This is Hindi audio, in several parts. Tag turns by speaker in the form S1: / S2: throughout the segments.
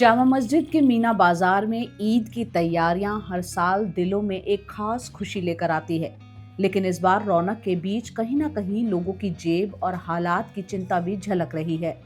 S1: जामा मस्जिद के मीना बाजार में ईद की तैयारियां हर साल दिलों में एक खास खुशी लेकर आती है, लेकिन इस बार रौनक के बीच कहीं ना कहीं लोगों की जेब और हालात की चिंता भी झलक रही है।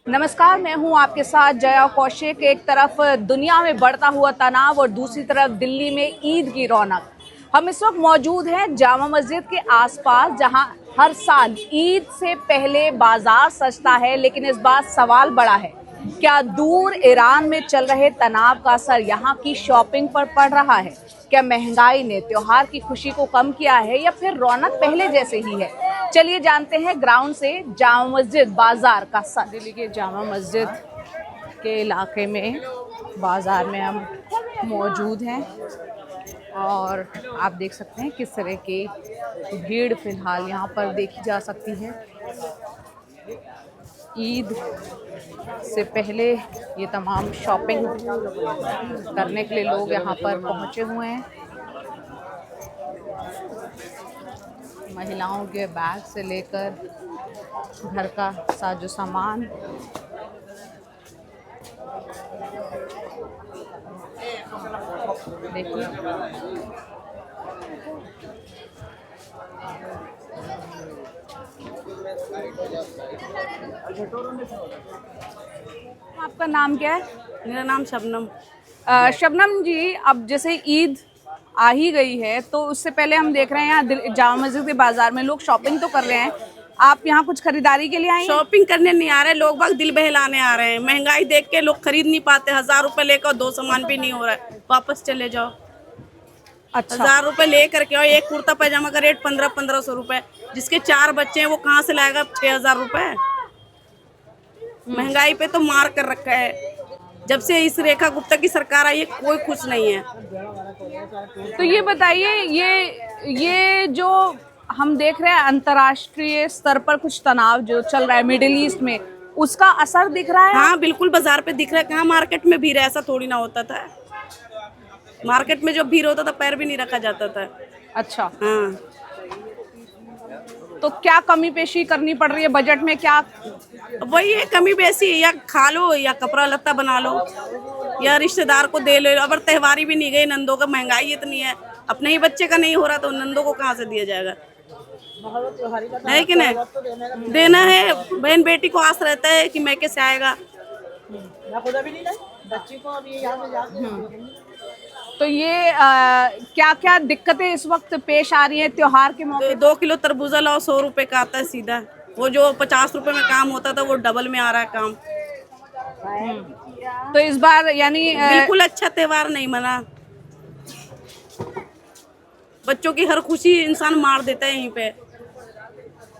S1: नमस्कार, मैं हूं आपके साथ जया कौशिक। एक तरफ दुनिया में बढ़ता हुआ तनाव और दूसरी तरफ दिल्ली में ईद की रौनक। हम इस वक्त मौजूद हैं जामा मस्जिद के आसपास, जहां हर साल ईद से पहले बाजार सजता है, लेकिन इस बार सवाल बड़ा है, क्या दूर ईरान में चल रहे तनाव का असर यहाँ की शॉपिंग पर पड़ रहा है? क्या महंगाई ने त्योहार की खुशी को कम किया है या फिर रौनक पहले जैसे ही है? चलिए जानते हैं ग्राउंड से जामा मस्जिद बाजार का सच। दिल्ली के जामा मस्जिद के इलाके में बाजार में हम मौजूद हैं और आप देख सकते हैं किस तरह की भीड़ फिलहाल यहाँ पर देखी जा सकती है। ईद से पहले ये तमाम शॉपिंग करने के लिए लोग यहाँ पर पहुँचे हुए हैं। महिलाओं के बैग से लेकर घर का साजो सामान, देखिए आपका नाम क्या है?
S2: मेरा नाम शबनम।
S1: शबनम जी, अब जैसे ईद आ ही गई है तो उससे पहले हम देख रहे हैं यहाँ जामा मस्जिद के बाजार में लोग शॉपिंग तो कर रहे हैं। आप यहाँ कुछ खरीदारी के लिए आए हैं?
S2: शॉपिंग करने नहीं आ रहे लोग, बस दिल बहलाने आ रहे हैं। महंगाई देख के लोग खरीद नहीं पाते। 1000 रुपए लेकर 2 सामान भी नहीं हो रहा है। वापस चले जाओ।
S1: अच्छा,
S2: 1000 रुपए लेकर के आओ। एक कुर्ता पैजामा का रेट 1500 रुपए। जिसके 4 बच्चे हैं वो कहाँ से लाएगा 6000 रुपए? महंगाई पे तो मार कर रखा है। जब से इस रेखा गुप्ता की सरकार आई है कोई खुश नहीं है।
S1: तो ये बताइए, ये जो हम देख रहे हैं अंतर्राष्ट्रीय स्तर पर कुछ तनाव जो चल रहा है मिडिल ईस्ट में, उसका असर दिख रहा है?
S2: हाँ बिल्कुल, बाजार पे दिख रहा है। कहाँ मार्केट में भीड़ है? ऐसा थोड़ी ना होता था। मार्केट में जब भीड़ होता था पैर भी नहीं रखा जाता था।
S1: अच्छा,
S2: हाँ,
S1: तो क्या कमी पेशी करनी पड़ रही है बजट में? क्या
S2: वही है कमी बेसी, या खा लो या कपड़ा लत्ता बना लो या रिश्तेदार को दे लो। अब त्योहारी भी नहीं गई नंदों का। महंगाई इतनी है, अपने ही बच्चे का नहीं हो रहा तो नंदों को कहाँ से दिया जाएगा? है कि नहीं? देना है। बहन बेटी को आस रहता है कि मैं कैसे आएगा।
S1: तो ये क्या क्या दिक्कतें इस वक्त पेश आ रही हैं त्योहार के मौके?
S2: 2 किलो तरबूजा लाओ 100 रुपए का आता है सीधा। वो जो 50 रुपए में काम होता था वो डबल में आ रहा है काम।
S1: तो इस बार यानी
S2: बिल्कुल अच्छा त्योहार नहीं मना। बच्चों की हर खुशी इंसान मार देता है यहीं पे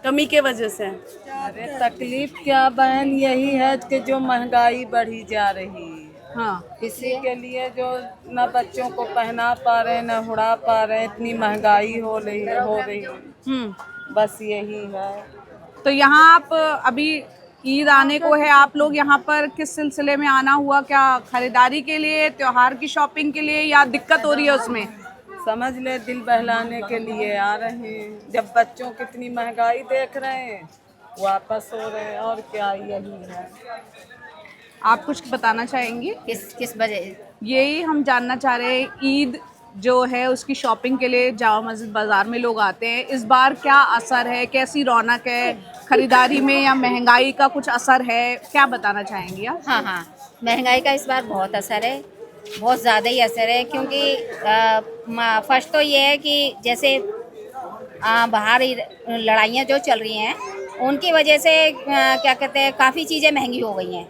S2: कमी के वजह से।
S3: अरे तकलीफ क्या बहन, यही है कि जो महंगाई बढ़ी जा रही है।
S1: हाँ,
S3: इसी के लिए जो न बच्चों को पहना पा रहे न उड़ा पा रहे, इतनी महंगाई हो रही। बस यही है।
S1: तो यहाँ आप अभी ईद आने को है, आप लोग यहाँ पर किस सिलसिले में आना हुआ? क्या खरीदारी के लिए, त्योहार की शॉपिंग के लिए, या दिक्कत हो रही है उसमें?
S3: समझ ले दिल बहलाने के लिए आ रहे हैं। जब बच्चों कितनी महंगाई देख रहे हैं वापस हो रहे हैं, और क्या यही है।
S1: आप कुछ बताना चाहेंगी?
S4: किस वजह?
S1: यही हम जानना चाह रहे हैं, ईद जो है उसकी शॉपिंग के लिए जामा मस्जिद बाजार में लोग आते हैं, इस बार क्या असर है? कैसी रौनक है खरीदारी में, या महंगाई का कुछ असर है? क्या बताना चाहेंगी आप?
S4: हाँ, महंगाई का इस बार बहुत असर है, बहुत ज़्यादा ही असर है। क्योंकि फर्स्ट तो ये है कि जैसे बाहर लड़ाइयाँ जो चल रही हैं उनकी वजह से क्या कहते हैं, काफ़ी चीज़ें महंगी हो गई हैं।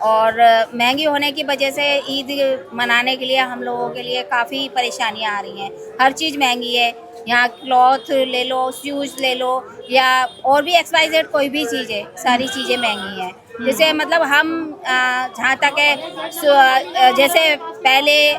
S4: और महंगी होने की वजह से ईद मनाने के लिए हम लोगों के लिए काफ़ी परेशानियां आ रही हैं। हर चीज़ महंगी है। यहाँ क्लॉथ ले लो, शूज़ ले लो, या और भी XYZ कोई भी चीज़ है, सारी चीज़ें महंगी हैं। जैसे मतलब हम जहाँ तक है, जैसे पहले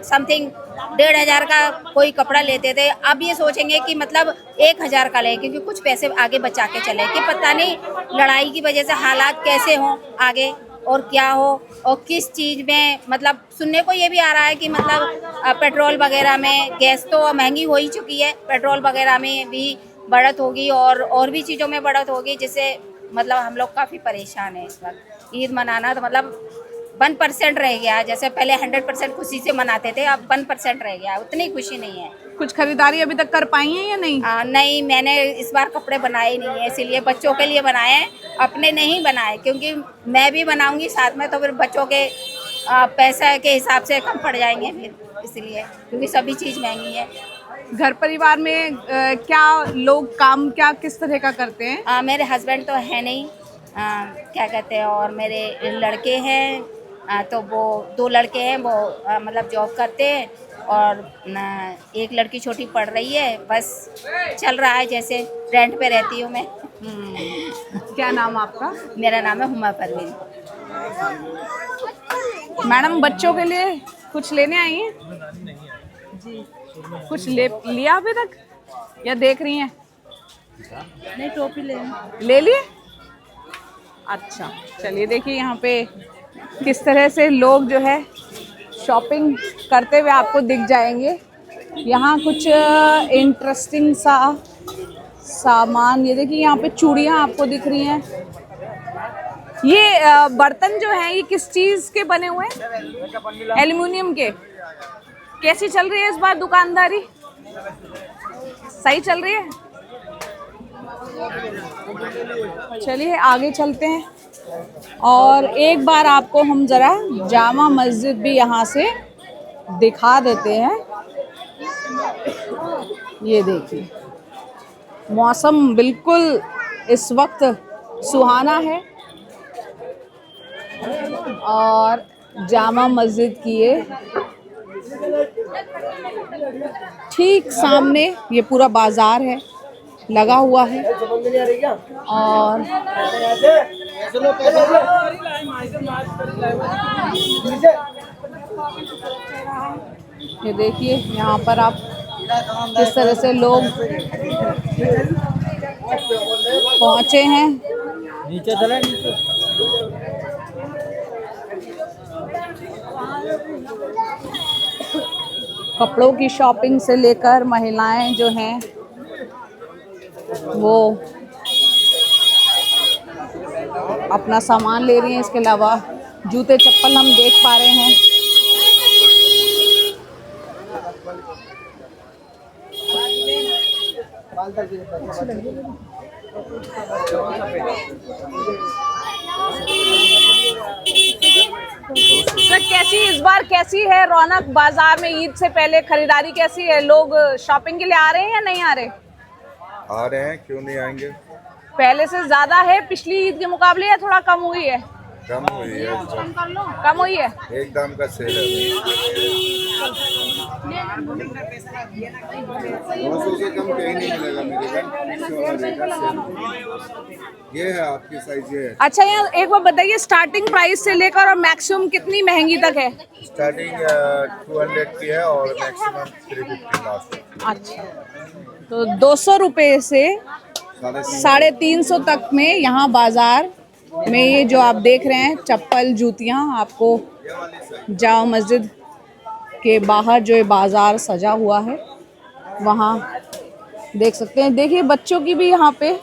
S4: समथिंग 1500 का कोई कपड़ा लेते थे, अब ये सोचेंगे कि मतलब 1000 का लें, क्योंकि कुछ पैसे आगे बचा के चले कि पता नहीं लड़ाई की वजह से हालात कैसे हों आगे। और क्या हो और किस चीज़ में, मतलब सुनने को ये भी आ रहा है कि मतलब पेट्रोल वगैरह में, गैस तो महंगी हो ही चुकी है, पेट्रोल वगैरह में भी बढ़त होगी और भी चीज़ों में बढ़त होगी, जिससे मतलब हम लोग काफ़ी परेशान हैं इस वक्त। ईद मनाना तो मतलब 1% रह गया, जैसे पहले 100% खुशी से मनाते थे, अब 1% रह गया, उतनी खुशी नहीं है।
S1: कुछ खरीदारी अभी तक कर पाई हैं या नहीं?
S4: नहीं, मैंने इस बार कपड़े बनाए ही नहीं है, इसीलिए बच्चों के लिए बनाए हैं, अपने नहीं बनाए, क्योंकि मैं भी बनाऊंगी साथ में तो फिर बच्चों के पैसा के हिसाब से कम पड़ जाएंगे फिर, इसलिए, क्योंकि सभी चीज़ महंगी है।
S1: घर परिवार में क्या लोग काम क्या किस तरह का करते हैं?
S4: मेरे हस्बैंड तो है नहीं, क्या कहते हैं, और मेरे लड़के हैं, तो वो 2 लड़के हैं, वो मतलब जॉब करते हैं, और एक लड़की छोटी पढ़ रही है, बस चल रहा है, जैसे रेंट पे रहती हूँ मैं।
S1: क्या नाम आपका?
S4: मेरा नाम है हुमा परवीन।
S1: मैडम बच्चों के लिए कुछ लेने आई हैं? जी, कुछ लिया अभी तक या देख रही हैं?
S2: नहीं, टोपी
S1: ले लिए? अच्छा, चलिए देखिए यहाँ पे किस तरह से लोग जो है शॉपिंग करते हुए आपको दिख जाएंगे। यहाँ कुछ इंटरेस्टिंग सा सामान, ये देखिए यहाँ पे चूड़ियाँ आपको दिख रही हैं। ये बर्तन जो हैं ये किस चीज़ के बने हुए हैं? एल्युमिनियम के। कैसी चल रही है इस बार दुकानदारी? सही चल रही है? चलिए आगे चलते हैं और एक बार आपको हम ज़रा जामा मस्जिद भी यहाँ से दिखा देते हैं। ये देखिए मौसम बिल्कुल इस वक्त सुहाना है और जामा मस्जिद की ये ठीक सामने ये पूरा बाजार है लगा हुआ है और ये देखिए यहाँ पर आप किस तरह से लोग पहुँचे हैं।
S5: नीचे चले नीचे।
S1: कपड़ों की शॉपिंग से लेकर महिलाएं जो हैं वो अपना सामान ले रही हैं। इसके अलावा जूते चप्पल हम देख पा रहे हैं। सर कैसी है रौनक बाजार में? ईद से पहले खरीदारी कैसी है? लोग शॉपिंग के लिए आ रहे हैं या नहीं आ रहे?
S6: आ रहे हैं, क्यों नहीं आएंगे।
S1: पहले से ज्यादा है पिछली ईद के मुकाबले या थोड़ा कम हुई है?
S6: कम हुई है,
S1: कम हुई है।
S6: एक दाम का सेल है। 200 से कम कहीं नहीं मिलेगा मेरे ये है आपकी साइज ये है।
S1: अच्छा यहाँ एक बार बताइए स्टार्टिंग प्राइस से लेकर और मैक्सिमम कितनी महंगी तक है?
S6: स्टार्टिंग 200 की है और मैक्सिमम 350 लास्ट।
S1: अच्छा तो 200 रुपये से 350 तक में यहाँ बाजार में ये जो आप देख रहे हैं चप्पल जूतियाँ आपको जामा मस्जिद के बाहर जो ये बाजार सजा हुआ है वहाँ देख सकते हैं। देखिए बच्चों की भी यहाँ पे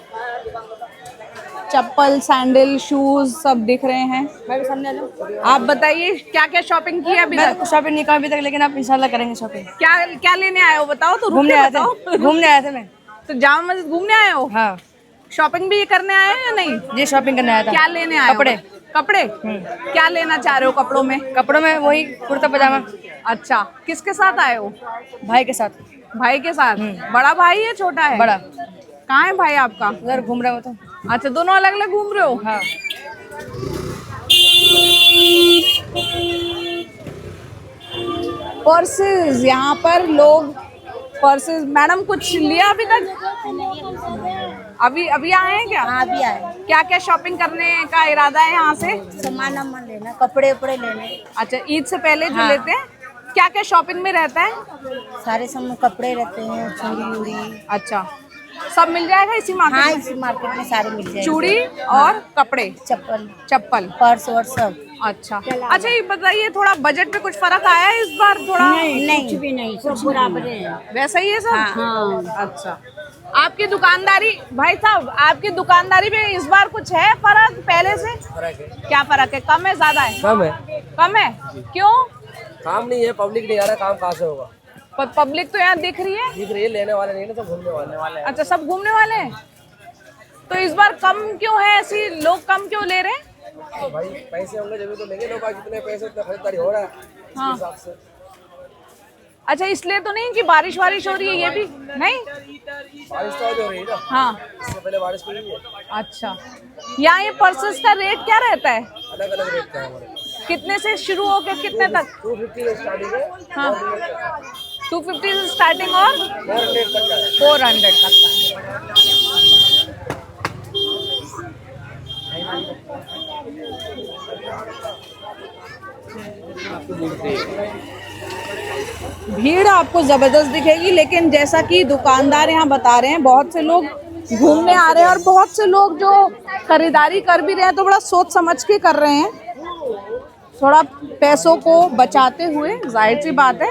S1: चप्पल सैंडल शूज सब दिख रहे हैं।
S2: मैं भी सामने आ जाऊँ।
S1: आप बताइए क्या क्या शॉपिंग की है अभी तक?
S2: शॉपिंग नहीं कहा अभी तक, लेकिन आप इंशाल्लाह करेंगे शॉपिंग।
S1: क्या क्या लेने आए हो बताओ तो?
S2: घूमने आए थे, घूमने आए थे मैं।
S1: तो जामा मस्जिद घूमने आए हो?
S2: हाँ।
S1: शॉपिंग भी करने आए हैं या नहीं?
S2: जी शॉपिंग करने आया था।
S1: क्या लेने आए हो?
S2: कपड़े।
S1: कपड़े क्या लेना चाह रहे हो कपड़ों में?
S2: कपड़ों में वही कुर्ता पजामा।
S1: अच्छा किसके साथ आए हो?
S2: भाई के साथ।
S1: भाई के साथ? बड़ा भाई है छोटा है?
S2: बड़ा।
S1: कहाँ है भाई आपका?
S2: उधर घूम रहे हो तो।
S1: अच्छा दोनों अलग अलग घूम रहे हो?
S2: हाँ।
S1: पर्सेज यहाँ पर लोग पर्सेज। मैडम कुछ लिया अभी तक? अभी अभी आए हैं क्या?
S7: हाँ भी आए।
S1: क्या क्या शॉपिंग करने का इरादा है यहाँ से?
S7: सामान वामान लेना, कपड़े उपड़े लेने।
S1: अच्छा ईद से पहले जो
S7: हाँ।
S1: लेते हैं क्या क्या शॉपिंग में रहता है?
S7: सारे सामान कपड़े रहते हैं, चूड़ी उड़ी।
S1: अच्छा सब मिल जाएगा इसी
S7: हाँ
S1: मार्केट
S7: इसी मार्केट में सारे मिल
S1: में?
S7: जाएंगे।
S1: चूड़ी और कपड़े,
S7: चप्पल,
S1: चप्पल।
S7: पर्स और सब।
S1: अच्छा अच्छा, ये बताइए थोड़ा बजट पे कुछ फर्क आया है इस बार थोड़ा?
S7: नहीं कुछ भी नहीं, सब बराबर है।
S1: वैसा ही है सब?
S7: हाँ।
S1: अच्छा, आपकी दुकानदारी, भाई साहब आपकी दुकानदारी में इस बार कुछ है फर्क पहले से? क्या फर्क है, कम है ज्यादा है?
S5: कम है।
S1: कम है, क्यों?
S5: काम नहीं है, पब्लिक नहीं आ रहा, काम कहाँ से होगा?
S1: पब्लिक तो यहाँ दिख रही है।
S5: दिख रही है, लेने वाले नहीं ना, सब घूमने वाले हैं।
S1: अच्छा, सब घूमने वाले हैं। तो इस बार कम क्यों है, ऐसी लोग कम क्यों ले रहे हैं?
S5: तो भाई पैसे होंगे जब तो लेंगे लोग, जितने पैसे उतना खरीदारी हो रहा है उस
S1: हाँ।
S5: हिसाब से।
S1: अच्छा, इसलिए तो नहीं कि बारिश वारिश हो रही है, ये भी नहीं?
S5: बारिश तो आज हो रही है ना,
S1: हाँ।
S5: इससे पहले बारिश हुई है।
S1: अच्छा, यहाँ ये पर्सेस का रेट क्या रहता है?
S5: अलग अलग रेट का है हमारे,
S3: कितने से शुरू होके कितने तक?
S5: 250 स्टार्टिंग है।
S3: हाँ 250 से स्टार्टिंग और
S5: 400 तक का है।
S3: 400 तक का। भीड़ आपको जबरदस्त दिखेगी, लेकिन जैसा कि दुकानदार यहाँ बता रहे हैं, बहुत से लोग घूमने आ रहे हैं और बहुत से लोग जो खरीदारी कर भी रहे हैं तो बड़ा सोच समझ के कर रहे हैं, थोड़ा पैसों को बचाते हुए, जाहिर सी बात है।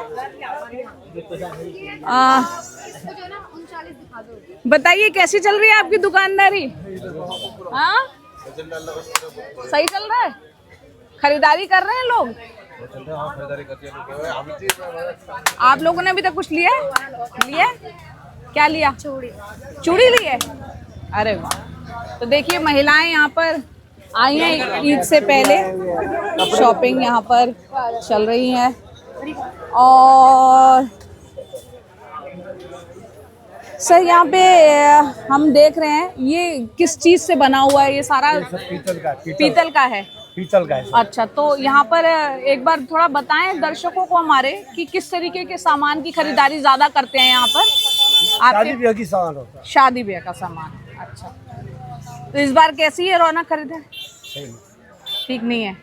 S3: बताइए कैसी चल रही है आपकी दुकानदारी? हाँ सही चल रहा है, खरीदारी कर रहे हैं लोग? आप लोगों ने अभी तक कुछ लिया है? क्या लिया? चूड़ी ली है? अरे वाह। तो देखिए महिलाएं यहाँ पर आई हैं ईद से पहले, शॉपिंग यहाँ पर चल रही है। और सर यहाँ पे हम देख रहे हैं ये किस चीज से बना हुआ है? ये सारा पीतल का है। अच्छा, तो यहाँ पर एक बार थोड़ा बताएं दर्शकों को हमारे कि किस तरीके के सामान की खरीदारी ज्यादा करते हैं यहाँ पर?
S5: शादी ब्याह की सामान होता है।
S3: शादी ब्याह का सामान। अच्छा, तो इस बार कैसी है रौनक खरीदारी? ठीक नहीं है।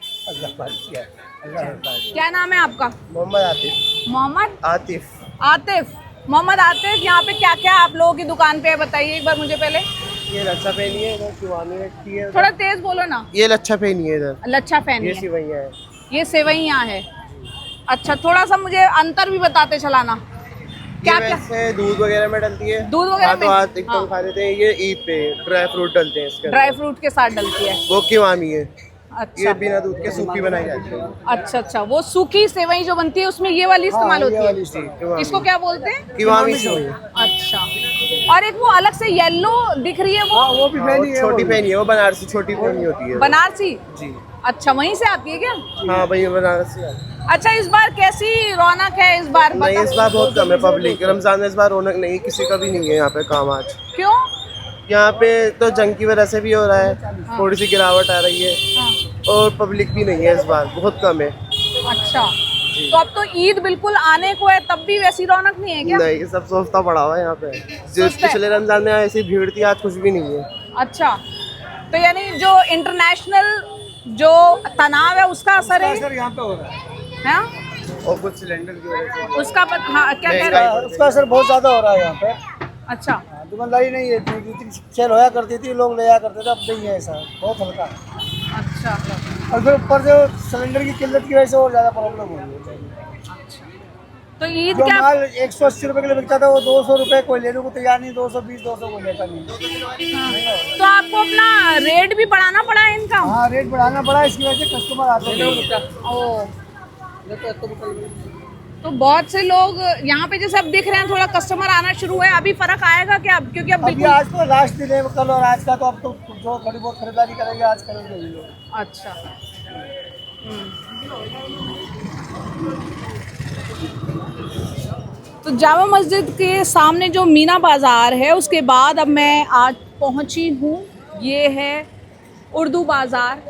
S3: क्या नाम है आपका?
S5: मोहम्मद आतिफ।
S3: मोहम्मद
S5: आतिफ।
S3: आतिफ। मोहम्मद आतिफ, यहाँ पे क्या क्या आप लोगों की दुकान पे है बताइए एक बार मुझे पहले।
S5: ये लच्छा पहनी है, इधर शिवानी रखी है।
S3: थोड़ा तेज बोलो ना।
S5: ये लच्छा पहनी है इधर।
S3: लच्छा फैन
S5: ये
S3: है,
S5: सिवैया है।
S3: ये सेवइयाँ है। अच्छा, थोड़ा सा मुझे अंतर भी बताते चलाना। क्या
S5: ये
S3: क्या?
S5: वैसे दूध वगैरह में डलती है।
S3: दूध वगैरह में?
S5: हाथ एकदम
S3: हाँ।
S5: खा लेते हैं। ये ईद पे ड्राई फ्रूट डलते हैं इसके
S3: ड्राई
S5: अंदर।
S3: फ्रूट के साथ डलती है।
S5: वो किवामी है।
S3: अच्छा
S5: ये बिना दूध के सूखी बनाई जाती है।
S3: अच्छा अच्छा, वो सूखी सेवई जो बनती है उसमें ये वाली इस्तेमाल होती है।
S5: किवामी।
S3: इसको क्या बोलते हैं?
S5: किवामी सेवई।
S3: अच्छा, और एक वो अलग से येलो दिख रही है, वो
S5: भी पहनी है। छोटी पहनी है, वो बनारसी छोटी पहनी होती है।
S3: बनारसी?
S5: जी।
S3: अच्छा, वहीं से आती है क्या?
S5: हाँ भाई, बनारसी है।
S3: अच्छा, इस बार कैसी रौनक है? इस बार
S5: नहीं, इस बार बहुत कम है पब्लिक। रमजान में इस बार रौनक नहीं, किसी का भी नहीं है यहाँ पे काम आज।
S3: क्यों?
S5: यहाँ पे तो जंग की वजह से भी हो रहा है, थोड़ी सी गिरावट आ रही है।
S3: हाँ।
S5: और पब्लिक भी नहीं है इस बार, बहुत कम है।
S3: अच्छा, तो अब तो ईद बिल्कुल आने को है, तब भी वैसी रौनक नहीं है क्या?
S5: नहीं, सब सस्ता पड़ा हुआ है यहाँ पे। जो
S3: सस्ता है?
S5: पिछले रमजान में ऐसी भीड़ थी, आज कुछ भी नहीं है।
S3: अच्छा, तो यानी जो इंटरनेशनल जो तनाव है उसका असर है
S5: यहाँ पे हो रहा है।
S3: हाँ?
S5: और कुछ सिलेंडर की वजह से
S3: उसका हाँ, क्या कह रहे हैं?
S5: उसका असर बहुत ज्यादा हो रहा है यहाँ पे।
S3: अच्छा,
S5: दुकानदारी नहीं है, सेल होया करती थी, लोग ले करते थे, अब नहीं है ऐसा, बहुत हल्का।
S3: अच्छा,
S5: और फिर ऊपर जो सिलेंडर की किल्लत की वजह से और ज्यादा प्रॉब्लम हो रही है।
S3: तो ईद
S5: जो
S3: क्या?
S5: माल 180 रुपए के लिए बिकता था, वो 200 रुपए कोई लेने को तैयार नहीं, 220 200 को लेता नहीं।
S3: तो आपको अपना रेट भी बढ़ाना पड़ा है इनका?
S5: हाँ, रेट बढ़ाना पड़ा, इसकी वजह से कस्टमर आते हैं।
S3: ओ, तो बहुत से लोग यहाँ पे जैसे अब दिख रहे हैं, थोड़ा कस्टमर आना शुरू है। अभी फर्क आएगा क्या अब? क्योंकि अब
S5: अभी
S3: बिल्कुल।
S5: आज तो लास्ट दिन है, कल और आज का, तो अब तो जो थोड़ी बहुत खरीदारी करेंगे आज करेंगे ये लोग।
S3: अच्छा, तो जामा मस्जिद के सामने जो मीना बाज़ार है, उसके बाद अब मैं आज पहुंची हूँ, ये है उर्दू बाज़ार।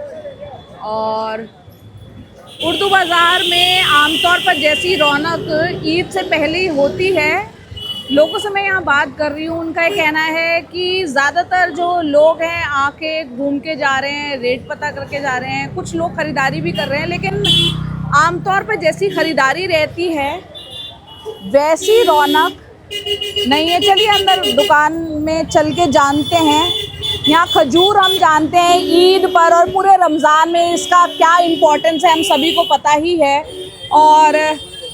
S3: और उर्दू बाज़ार में आमतौर पर जैसी रौनक ईद से पहले ही होती है, लोगों से मैं यहाँ बात कर रही हूँ, उनका ये कहना है कि ज़्यादातर जो लोग हैं आके घूम के जा रहे हैं, रेट पता करके जा रहे हैं, कुछ लोग ख़रीदारी भी कर रहे हैं, लेकिन आमतौर पर जैसी ख़रीदारी रहती है वैसी रौनक नहीं है। चलिए अंदर दुकान में चल के जानते हैं। यहाँ खजूर हम जानते हैं ईद पर और पूरे रमज़ान में इसका क्या इम्पोर्टेंस है हम सभी को पता ही है और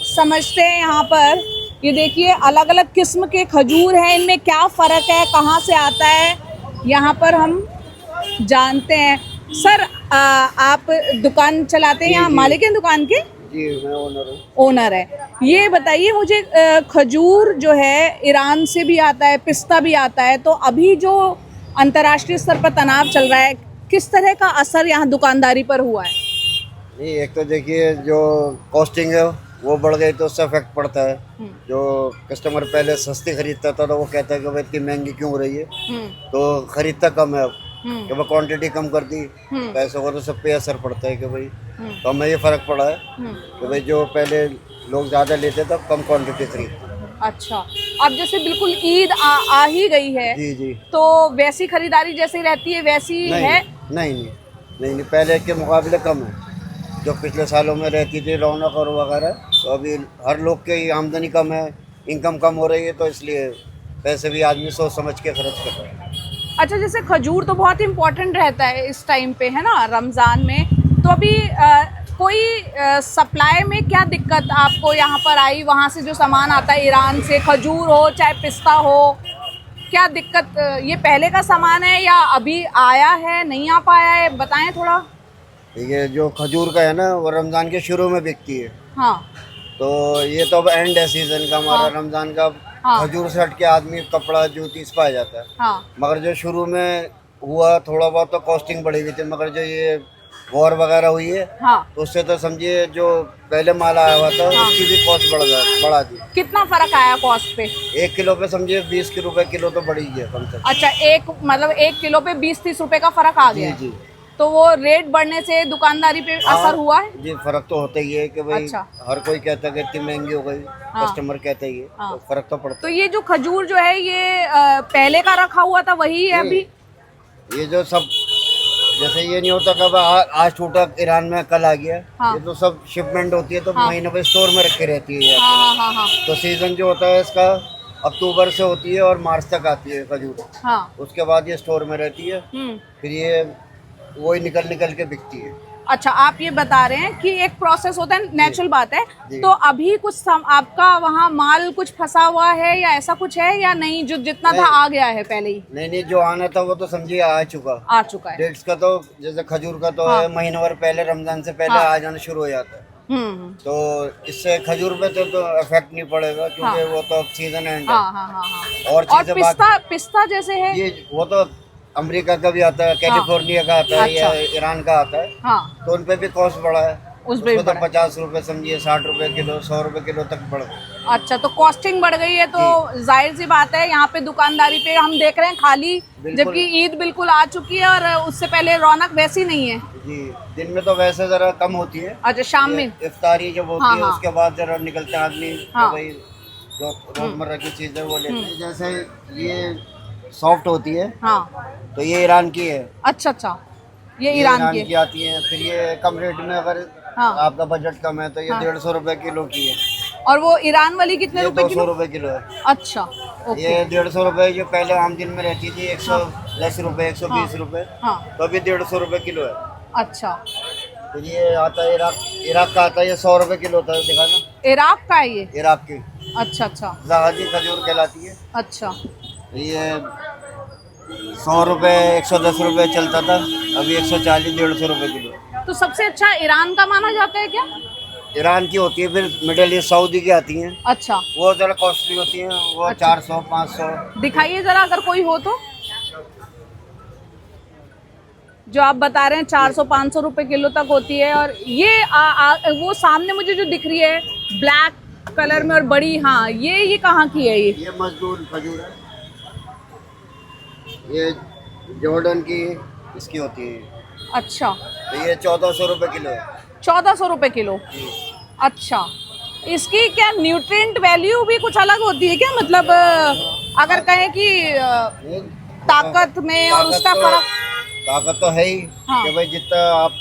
S3: समझते हैं। यहाँ पर ये देखिए अलग अलग किस्म के खजूर हैं, इनमें क्या फ़र्क है, कहाँ से आता है, यहाँ पर हम जानते हैं। सर आप दुकान चलाते हैं, यहाँ मालिक हैं दुकान के?
S5: जी मैं ओनर हूँ।
S3: ओनर है। ये बताइए मुझे खजूर जो है ईरान से भी आता है, पिस्ता भी आता है, तो अभी जो अंतर्राष्ट्रीय स्तर पर तनाव चल रहा है किस तरह का असर यहाँ दुकानदारी पर हुआ है?
S8: नहीं, एक तो देखिए जो कॉस्टिंग है वो बढ़ गई तो उससे इफेक्ट पड़ता है। जो कस्टमर पहले सस्ती खरीदता था तो वो कहता है कि भाई इतनी महंगी क्यों हो रही है, तो खरीदता कम है अब कि भाई क्वांटिटी कम कर दी, पैसों का तो सब पे असर पड़ता है कि भाई तो हमें ये फर्क पड़ा है कि भाई जो पहले लोग ज़्यादा लेते थे कम क्वांटिटी खरीदते।
S3: अच्छा, अब जैसे बिल्कुल ईद आ ही गई है
S8: जी जी।
S3: तो वैसी खरीदारी जैसी रहती है वैसी
S8: नहीं,
S3: है?
S8: नहीं, पहले के मुकाबले कम है। जो पिछले सालों में रहती थी रौनक और वगैरह, तो अभी हर लोग की आमदनी कम है, इनकम कम हो रही है, तो इसलिए पैसे भी आदमी सोच समझ के खर्च कर रहा है।
S3: अच्छा, जैसे खजूर तो बहुत इम्पोर्टेंट रहता है इस टाइम पे, है ना, रमज़ान में, तो अभी कोई सप्लाई में क्या दिक्कत आपको यहाँ पर आई? वहाँ से जो सामान आता है ईरान से, खजूर हो चाहे पिस्ता हो, क्या दिक्कत? ये पहले का सामान है या अभी आया है, नहीं आ पाया है, बताएं थोड़ा।
S8: ये जो खजूर का है ना वो रमज़ान के शुरू में बिकती है।
S3: हाँ,
S8: तो ये तो अब एंड है सीजन का हमारा।
S3: हाँ।
S8: रमज़ान का
S3: हाँ।
S8: खजूर से हट के आदमी कपड़ा जूती इस पाया जाता है।
S3: हाँ,
S8: मगर जो शुरू में हुआ थोड़ा बहुत तो कॉस्टिंग बढ़ी हुई थी, मगर जो ये वॉर वगैरह हुई है
S3: हाँ।
S8: तो उससे तो समझिए जो पहले माल आया हुआ था उसकी भी कॉस्ट बढ़ा दी।
S3: कितना फर्क आया कॉस्ट पे?
S8: 1 किलो पे समझिए 20 रुपए किलो तो बढ़ी है कम से कम।
S3: अच्छा, मतलब 1 किलो पे 20-30 रुपए का फर्क आ गया है।
S8: जी।
S3: तो वो रेट बढ़ने से दुकानदारी पे असर हुआ है?
S8: जी, फर्क तो होता ही है कि भाई
S3: अच्छा।
S8: हर कोई कहता है कि इतनी महंगी हो गई, कस्टमर कहते ही है, तो फर्क तो पड़ता
S3: तो ये जो खजूर जो है ये पहले का रखा हुआ था वही है अभी?
S8: ये जो सब जैसे ये नहीं होता कब आज टूटा ईरान में कल आ गया। ये तो सब शिपमेंट होती है तो महीने भर स्टोर में रखी रहती है।
S3: हाँ।
S8: तो सीजन जो होता है इसका अक्टूबर से होती है और मार्च तक आती है खजूर।
S3: हाँ।
S8: उसके बाद ये स्टोर में रहती है, फिर ये वही निकल के बिकती है।
S3: अच्छा, आप ये बता रहे हैं कि एक प्रोसेस होता है, नेचुरल बात है। तो अभी कुछ आपका वहाँ माल कुछ फंसा हुआ है या ऐसा कुछ है या नहीं? जो जितना था आ गया है पहले ही?
S8: नहीं, जो आना था वो तो समझिए आ चुका है। डेट्स का तो जैसे खजूर का तो है महीने भर पहले, रमजान से पहले आ जाना शुरू हो जाता है। तो इससे खजूर पे तो इफेक्ट नहीं पड़ेगा क्योंकि वो तो सीजन एंड है। और
S3: पिस्ता जैसे है
S8: ये वो तो अमेरिका का भी आता है, कैलिफोर्निया का आता है या ईरान का आता है। तो उन पे भी कॉस्ट बढ़ा है। उसमें तो 50 रुपए समझिए, 60 रुपए किलो, 100 रुपए किलो तक बढ़ गई।
S3: अच्छा, तो कॉस्टिंग बढ़ गई है तो जाहिर सी बात है यहाँ पे दुकानदारी पे हम देख रहे हैं खाली, जबकि ईद बिल्कुल आ चुकी है और उससे पहले रौनक वैसी नहीं है।
S8: जी, दिन में तो वैसे जरा कम होती है।
S3: अच्छा, शाम में
S8: इफ्तारी जब होती है उसके बाद जरा निकलते हैं आदमी, तो भाई जो रोजमर्रा की चीजें वो लेते हैं। जैसे ये सॉफ्ट होती है तो ये ईरान की है।
S3: अच्छा, ये ईरान की
S8: आती है। फिर ये कम रेट में अगर आपका बजट कम है तो ये 150 रुपए किलो की है।
S3: और वो ईरान वाली कितने रुपए किलो?
S8: 200 रुपए किलो है।
S3: अच्छा, ओके।
S8: ये 150 रुपए जो पहले आम दिन में रहती थी 110 रुपए, 120 रुपए, तो अभी 150 रुपए किलो है।
S3: अच्छा,
S8: तो ये आता है इराक का आता है, ये 100 रुपए किलो होता है। दिखाना,
S3: इराक का है ये?
S8: इराक की।
S3: अच्छा,
S8: जहाजी खजूर कहलाती है।
S3: अच्छा,
S8: ये 100 रुपए, 110 रुपए चलता था, अभी 140, 150 रुपए किलो।
S3: तो सबसे अच्छा ईरान का माना जाता है क्या?
S8: ईरान की होती है, फिर मिडिल ईस्ट सऊदी की आती हैं।
S3: अच्छा,
S8: वो जरा कॉस्टली होती हैं, वो 400, 500।
S3: दिखाइए जरा अगर कोई हो तो। जो आप बता रहे हैं 400-500 रुपए किलो तक होती है। और ये वो सामने मुझे जो दिख रही है ब्लैक कलर में और बड़ी, हाँ, ये कहाँ की है? ये
S8: मजदूर खजूर है, ये जॉर्डन की इसकी होती है।
S3: अच्छा,
S8: तो ये 1400 रुपए किलो है।
S3: 1400 रुपए किलो? अच्छा, इसकी क्या न्यूट्रिएंट वैल्यू भी कुछ अलग होती है क्या? मतलब अगर कहें कि ताकत में और उसका फर्क?
S8: ताकत तो है ही कि भाई जितना आप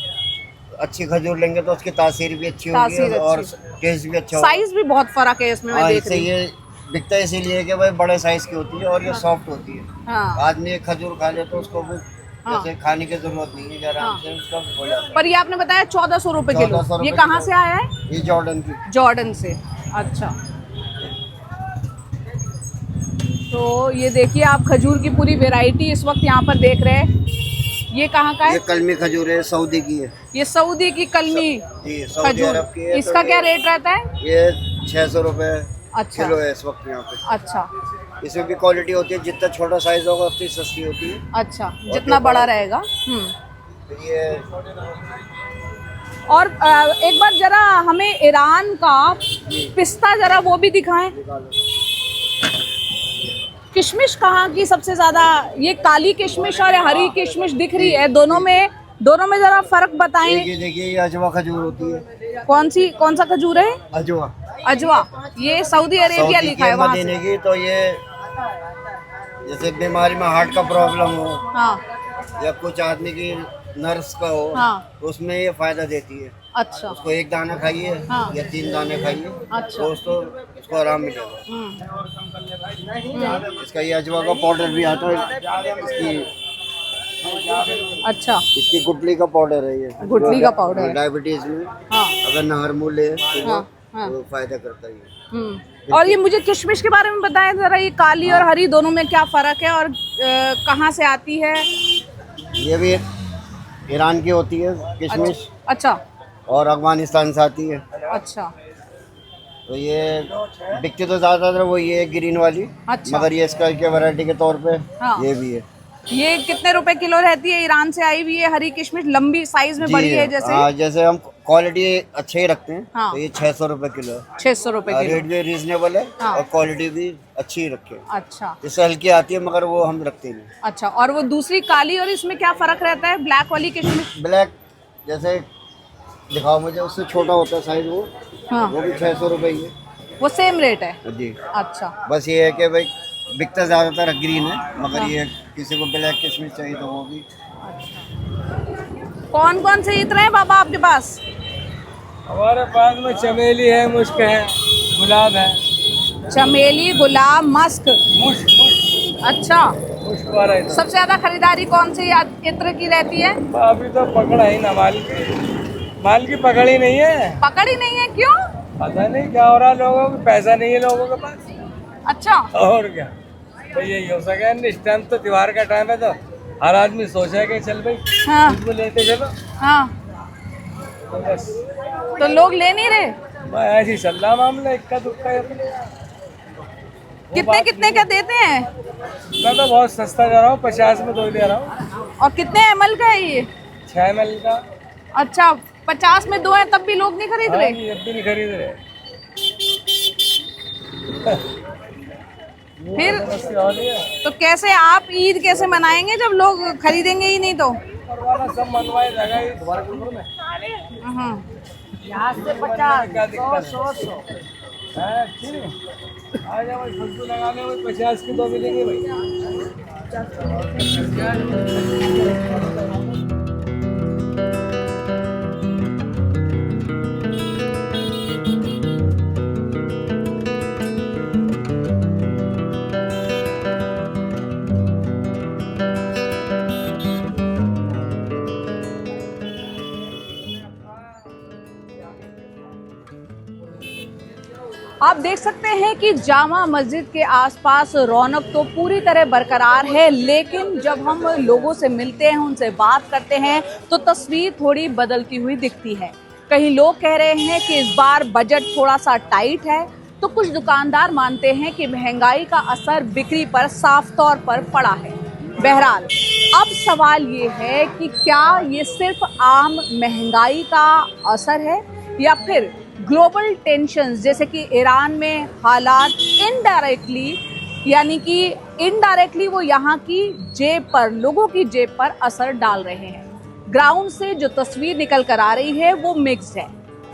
S8: अच्छी खजूर लेंगे तो उसकी तासीर भी अच्छी होगी और टेस्ट भी अच्छा होगा।
S3: साइज भी बहुत फर्क है इसमें, मैं देख रही हूँ।
S8: ये बिकता इसीलिए कि भाई बड़े साइज की होती है और ये सॉफ्ट होती है।
S1: हाँ
S8: आदमी एक खजूर खा ले तो उसको भी जैसे खाने की जरूरत नहीं है, आराम से उसका हो जाता है।
S1: पर ये आपने बताया 1400 रुपए
S8: 1400
S1: किलो,
S8: रुपए
S1: ये कहाँ
S8: किलो।
S1: से आया है?
S8: ये जॉर्डन की।
S1: जॉर्डन से। अच्छा, तो ये देखिए आप खजूर की पूरी वैरायटी इस वक्त यहाँ पर देख रहे हैं। ये कहाँ का है?
S8: ये कलमी खजूर है, सऊदी की है।
S1: ये सऊदी की कलमी
S8: जी, सऊदी
S1: खजूर।
S8: अरब की है।
S1: इसका
S8: तो
S1: क्या रेट रहता है?
S8: ये 600 रुपए
S1: अच्छा
S8: किलो है इस वक्त यहाँ पे।
S1: अच्छा
S8: इसमें भी क्वालिटी होती है, जितना छोटा साइज होगा उतनी सस्ती होती है।
S1: अच्छा, जितना बड़ा रहेगा।
S8: तो ये
S1: और एक बार जरा हमें ईरान का पिस्ता जरा वो भी दिखाएं। किशमिश कहाँ की सबसे ज्यादा? ये काली किशमिश और हरी किशमिश दिख रही है, दोनों में जरा फर्क बताएं।
S8: ये देखिए, ये अजवा खजूर होती है।
S1: कौन सा खजूर है?
S8: अजवा।
S1: अजवा। ये सऊदी अरेबिया
S8: सऊदी
S1: लिखा है
S8: की
S1: वहाँ से।
S8: मदीने की। तो ये जैसे बीमारी में हार्ट का प्रॉब्लम हो
S1: हाँ
S8: या कुछ आदमी की नर्स का हो,
S1: हाँ।
S8: तो उसमें ये फायदा देती है।
S1: अच्छा।
S8: उसको एक दाना खाइए
S1: हाँ।
S8: या 3 दाने खाइए,
S1: अच्छा।
S8: तो उसको आराम मिलेगा। इसका ये अजवा का पाउडर भी आता है।
S1: अच्छा,
S8: इसकी गुठली का पाउडर है ये।
S1: गुठली का पाउडर है।
S8: डायबिटीज में
S1: हाँ
S8: अगर नहरमूल है तो
S1: हाँ, हाँ।
S8: वो फायदा करता है ये।
S1: और ये मुझे किशमिश के बारे में बताएं जरा, ये काली और हरी दोनों में क्या फर्क है और कहाँ से आती है?
S8: ये भी ईरान की होती है किशमिश,
S1: अच्छा
S8: और अफगानिस्तान से आती है।
S1: अच्छा
S8: तो ये बिकती तो ज़्यादातर वो ये है ग्रीन वाली।
S1: अच्छा।
S8: मगर ये इसका के वैरायटी के तौर पे
S1: हाँ।
S8: ये भी है।
S1: ये कितने रुपए किलो रहती है? ईरान से आई हुई है हरी किशमिश, लंबी साइज में
S8: जी,
S1: बड़ी है जैसे।
S8: हाँ, जैसे हम क्वालिटी अच्छे ही रखते हैं।
S1: हाँ।
S8: तो ये 600 रुपए किलो है।
S1: 600 रुपए किलो।
S8: रेट भी रीजनेबल है
S1: हाँ।
S8: और क्वालिटी भी अच्छी ही रखे।
S1: अच्छा
S8: इससे हल्की आती है मगर वो हम रखते नहीं।
S1: अच्छा, और वो दूसरी काली और इसमें क्या फर्क रहता है? ब्लैक वाली किशमिश।
S8: ब्लैक जैसे दिखाओ मुझे, उससे छोटा होता है साइज वो।
S1: हाँ।
S8: वो भी 600 रुपए ही है।
S1: वो सेम रेट है?
S8: जी।
S1: अच्छा।
S8: बस ये है कि भाई बिकता ज़्यादातर ग्रीन है, मगर ये किसी को ब्लैक किशमिश चाहिए तो वो भी।
S1: कौन कौन से इत्र हैं बाबा आपके पास?
S9: हमारे पास में चमेली है, मुश्क है, गुलाब है।
S1: चमेली, गुलाब, मस्क।
S9: मुश्क
S1: अच्छा,
S9: मुश्क वाला है।
S1: सबसे ज्यादा खरीदारी कौन से इत्र की रहती है?
S9: अभी तो पकड़ है ना, माल की पकड़ ही नहीं है।
S1: पकड़ ही नहीं है, क्यों?
S9: पता नहीं क्या हो रहा, लोगों को पैसा नहीं है लोगों के पास।
S1: अच्छा।
S9: और क्या, तो यही हो सके। इस टाइम तो त्योहार का टाइम है, तो हर आदमी सोचा कि चल भाई
S1: हाँ
S9: इसको लेते चलो।
S1: हाँ,
S9: तो बस
S1: तो लोग ले नहीं रहे।
S9: ऐसे ही चल रहा मामला, इक्का दुक्का है।
S1: कितने कितने का देते हैं?
S9: मैं तो बहुत सस्ता दे रहा हूँ, 50 में 2 दे रहा हूँ।
S1: और कितने ml का है ये?
S9: 6 ml का।
S1: अच्छा, 50 में 2 है तब भी लोग नहीं खरीद
S9: हाँ,
S1: रहे?
S9: ये अब भी नहीं खरीद रहे।
S1: फिर
S9: समस्या हो रही है।
S1: तो कैसे आप ईद कैसे मनाएंगे जब लोग खरीदेंगे ही नहीं तो?
S9: परवाना सब मनवाए जाएगा ये दोबारा कुल में।
S1: यहाँ से
S9: 50, 100 है, ठीक है। आ जाओ भाई, खुशबू लगाने में 50 की 2 मिलेंगे भाई।
S1: आप देख सकते हैं कि जामा मस्जिद के आसपास रौनक तो पूरी तरह बरकरार है, लेकिन जब हम लोगों से मिलते हैं, उनसे बात करते हैं, तो तस्वीर थोड़ी बदलती हुई दिखती है। कई लोग कह रहे हैं कि इस बार बजट थोड़ा सा टाइट है, तो कुछ दुकानदार मानते हैं कि महंगाई का असर बिक्री पर साफ तौर पर पड़ा है। बहरहाल अब सवाल ये है कि क्या ये सिर्फ आम महंगाई का असर है या फिर ग्लोबल टेंशन्स जैसे कि ईरान में हालात इनडायरेक्टली वो यहाँ की जेब पर, लोगों की जेब पर असर डाल रहे हैं। ग्राउंड से जो तस्वीर निकल कर आ रही है वो मिक्स है,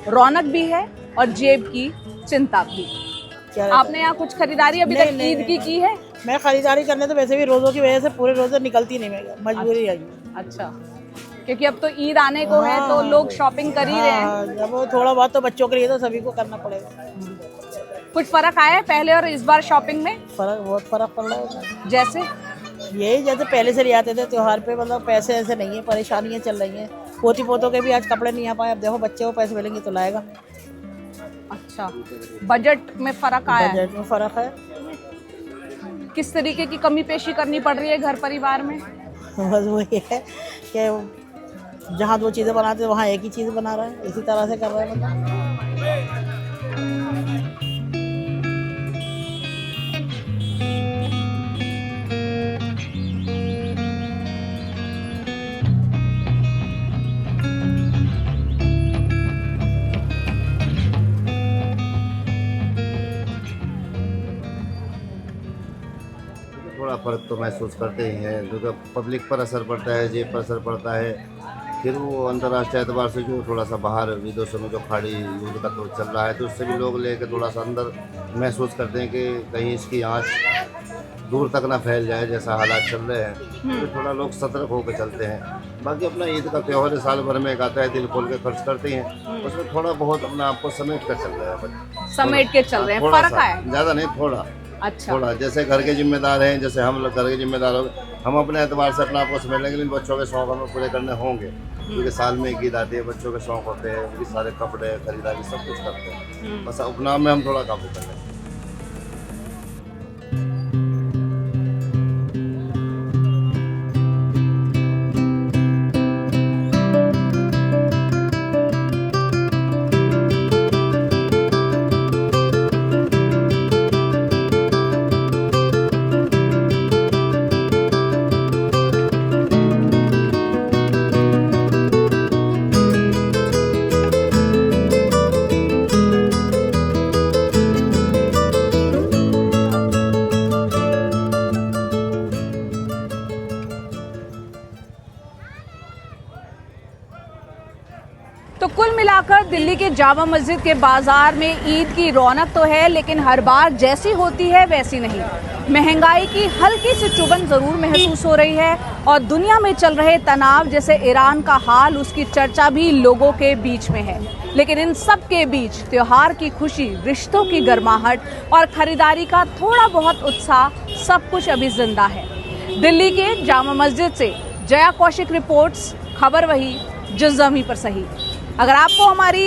S1: रौनक भी है और जेब की चिंता भी। आपने यहाँ कुछ खरीदारी अभी तक ईद की है?
S10: मैं खरीदारी करने तो वैसे भी रोजों की वजह से पूरे रोजे निकलती नहीं, मैं मजबूरी है।
S1: अच्छा, क्योंकि अब तो ईद आने को है तो लोग शॉपिंग कर ही रहे हैं।
S10: जब वो थोड़ा बहुत तो बच्चों के लिए तो सभी को करना पड़ेगा।
S1: कुछ फर्क आया है पहले और इस बार शॉपिंग में?
S10: बहुत फर्क पड़ रहा है।
S1: जैसे
S10: यही जैसे पहले से ले आते थे त्योहार पे, मतलब पैसे ऐसे नहीं है, परेशानियां चल रही हैं। पोती पोतों के भी आज कपड़े नहीं आ पाए, अब देखो बच्चे को पैसे मिलेंगे तो लाएगा।
S1: अच्छा, बजट में फर्क आया है?
S10: बजट में फर्क है।
S1: किस तरीके की कमी पेशी करनी पड़ रही है घर परिवार में?
S10: बस वही है कि जहाँ दो चीज़ें बनाते हैं वहाँ एक ही चीज़ बना रहा है, इसी तरह से कर रहा है मतलब।
S11: थोड़ा फ़र्क तो महसूस करते ही हैं, क्योंकि पब्लिक पर असर पड़ता है, जेब पर असर पड़ता है। फिर वो अंतर्राष्ट्रीय एतबार से जो थोड़ा सा बाहर विदेशों में जो खाड़ी युद्ध का तो चल रहा है, तो उससे भी लोग लेके थोड़ा सा अंदर महसूस करते हैं कि कहीं इसकी आँच दूर तक ना फैल जाए, जैसा हालात चल रहे हैं। तो थोड़ा लोग सतर्क होकर चलते हैं। बाकी अपना ईद का त्यौहार साल भर में एक आता है, दिल खोल के खर्च करते हैं, उसमें थोड़ा बहुत अपना आपको समेट कर चल रहे हैं।
S1: समेट के चल रहे हैं, फर्क आया?
S11: ज़्यादा नहीं, थोड़ा।
S1: अच्छा,
S11: थोड़ा जैसे घर के जिम्मेदार हैं, जैसे हम लोग घर के जिम्मेदार हो गए, हम अपने एतबार से अपना आपको समेट लेंगे, लेकिन बच्चों के शौक हमें पूरे करने होंगे, क्योंकि साल में एक ईद आती है, बच्चों के शौक होते हैं, उनके सारे कपड़े खरीदारी सब कुछ करते हैं। बस अपना में हम थोड़ा काबू कर लें।
S1: तो कुल मिलाकर दिल्ली के जामा मस्जिद के बाजार में ईद की रौनक तो है, लेकिन हर बार जैसी होती है वैसी नहीं। महंगाई की हल्की सी चुभन जरूर महसूस हो रही है और दुनिया में चल रहे तनाव जैसे ईरान का हाल, उसकी चर्चा भी लोगों के बीच में है। लेकिन इन सब के बीच त्योहार की खुशी, रिश्तों की गर्माहट और खरीदारी का थोड़ा बहुत उत्साह, सब कुछ अभी जिंदा है। दिल्ली के जामा मस्जिद से जया कौशिक रिपोर्ट्स, खबर वही जो ज़मीं पर सही। अगर आपको हमारी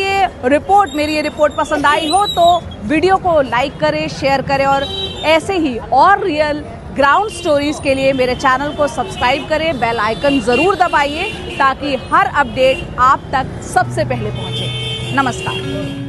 S1: मेरी ये रिपोर्ट पसंद आई हो तो वीडियो को लाइक करें, शेयर करें और ऐसे ही और रियल ग्राउंड स्टोरीज के लिए मेरे चैनल को सब्सक्राइब करें, बेल आइकन ज़रूर दबाइए ताकि हर अपडेट आप तक सबसे पहले पहुंचे। नमस्कार।